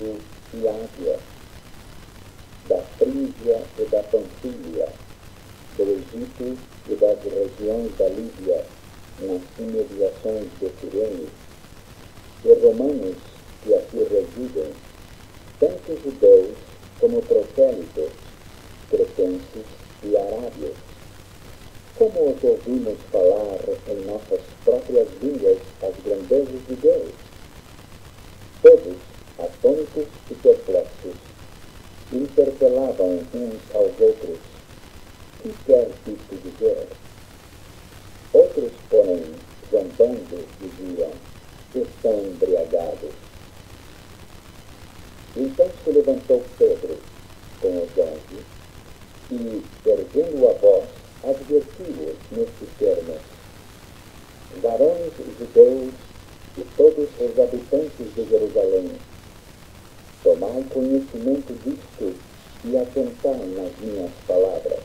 Egito e Ásia, da Frígia e da Panfília, do Egito e das regiões da Líbia, nas imediações de Cirene, e romanos que aqui residem, tanto judeus como prosélitos, cretenses e arábios. Como os ouvimos falar em nossas próprias línguas as grandezas de Deus? Todos, atônitos e perplexos, interpelavam uns aos outros: que quer isto dizer? Outros, porém, zombando, diziam: estão embriagados. Então se levantou Pedro com os 11 e, erguendo a voz, advertiu-os nestes termos: varões judeus e todos os habitantes de Jerusalém, tomai conhecimento disto e atentai nas minhas palavras.